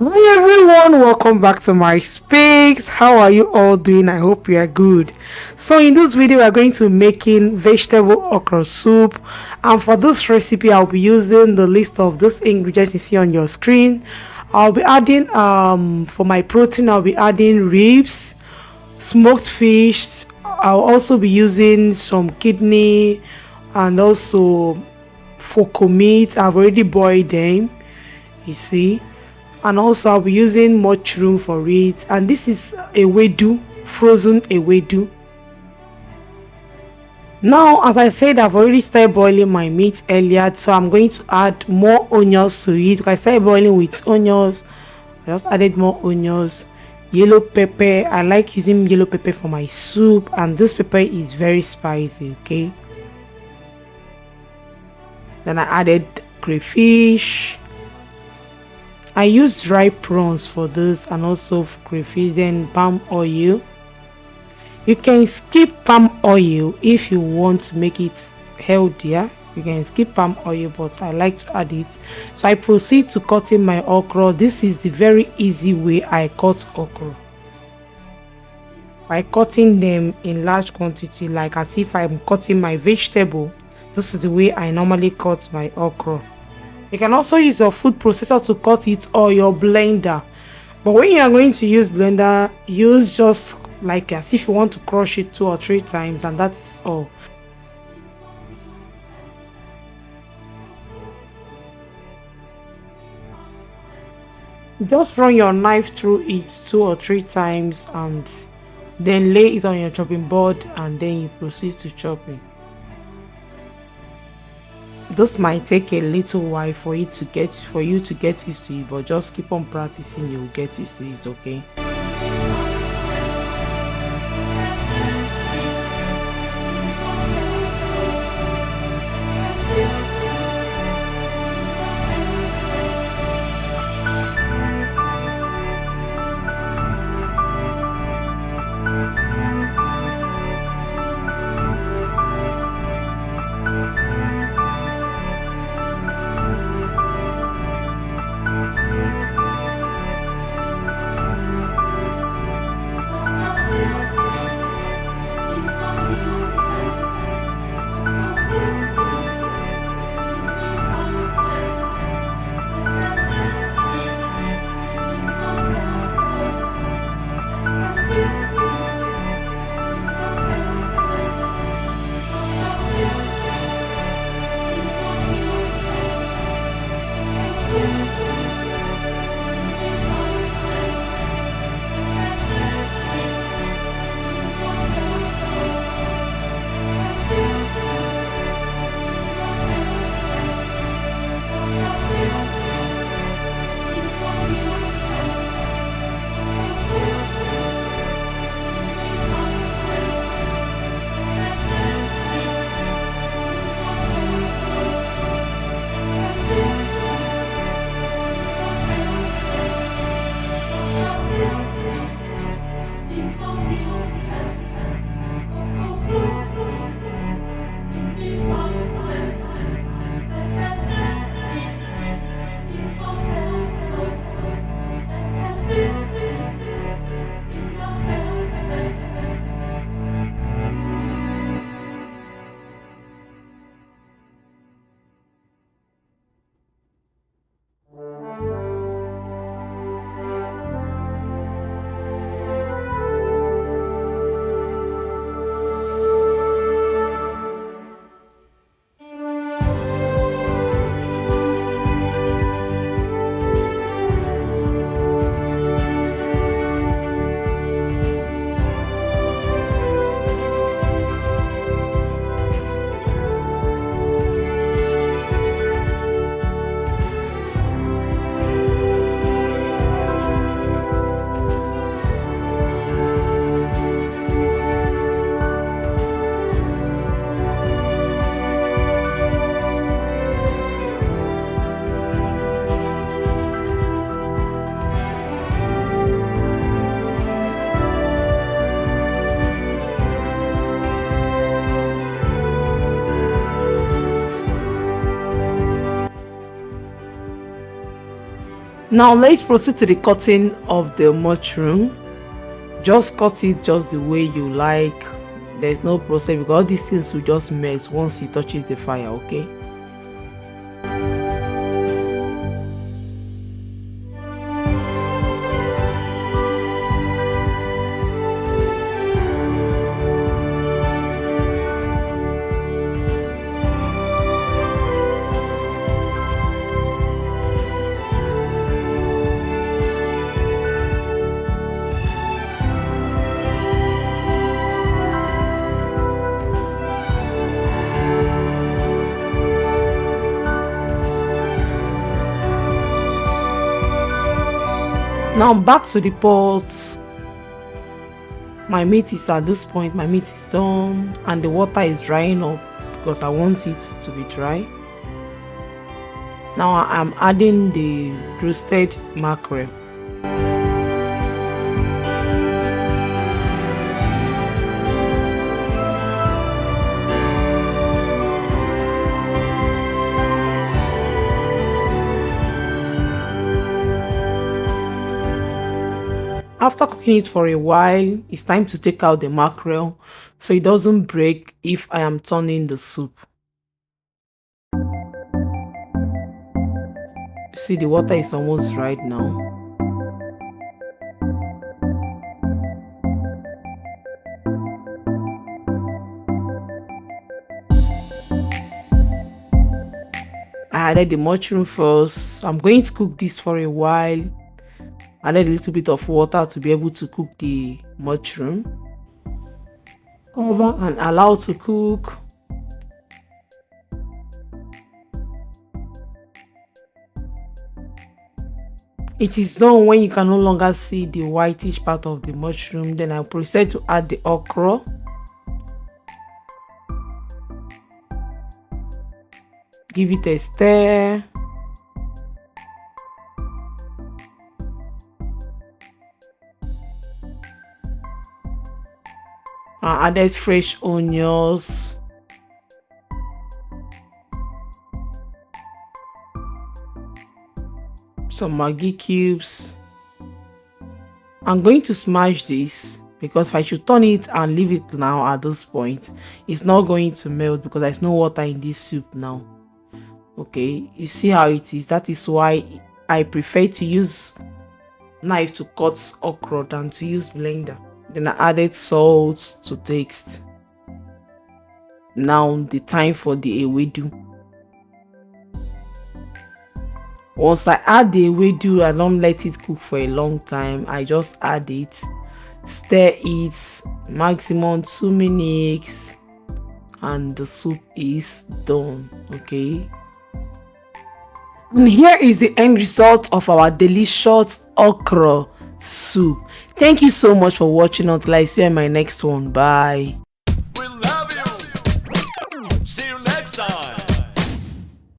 Hi everyone, welcome back to my space. How are you all doing? I hope you are good. So in this video we are going to be making vegetable okra soup, and for this recipe I'll be using the list of these ingredients you see on your screen. I'll be adding for my protein I'll be adding ribs, smoked fish. I'll also be using some kidney and also foco meat. I've already boiled them, you see, and also I'll be using mushroom for it, and this is Ewedu, frozen Ewedu. Now, as I said, I've already started boiling my meat earlier, so I'm going to add more onions to it. I started boiling with onions. I just added more onions, yellow pepper. I like using yellow pepper for my soup, and this pepper is very spicy. Okay, then I added crayfish. I use dry prawns for this, and also crayfish. Then palm oil. You can skip palm oil if you want to make it healthier. You can skip palm oil, but I like to add it. So I proceed to cutting my okra. This is the very easy way I cut okra, by cutting them in large quantity, like as if I'm cutting my vegetable. This is the way I normally cut my okra. You can also use your food processor to cut it, or your blender, but when you are going to use blender, use just like as if you want to crush it 2 or 3 times, and that is all. Just run your knife through it 2 or 3 times, and then lay it on your chopping board, and then you proceed to chopping. This might take a little while for you to get used to it, but just keep on practicing, you will get used to it. Okay. Now let's proceed to the cutting of the mushroom. Just cut it just the way you like. There's no process because all these things will just melt once it touches the fire, okay? Now back to the pot. My meat is at this point, my meat is done and the water is drying up because I want it to be dry. Now I'm adding the roasted mackerel. After cooking it for a while, it's time to take out the mackerel so it doesn't break if I am turning the soup. You see, the water is almost dried now. I added the mushroom first. I'm going to cook this for a while. Added a little bit of water to be able to cook the mushroom. Cover and allow to cook. It is done when you can no longer see the whitish part of the mushroom. Then I proceed to add the okra. Give it a stir. I added fresh onions, some Maggi cubes. I'm going to smash this because if I should turn it and leave it now at this point, it's not going to melt because there's no water in this soup now. Okay, you see how it is. That is why I prefer to use knife to cut okra than to use blender. Then I added salt to taste. Now the time for the Ewedu. Once I add the Ewedu, I don't let it cook for a long time. I just add it, stir it, maximum 2 minutes, and the soup is done. Okay. And here is the end result of our delicious okra soup. Thank you so much for watching. Until I see you in my next one. Bye.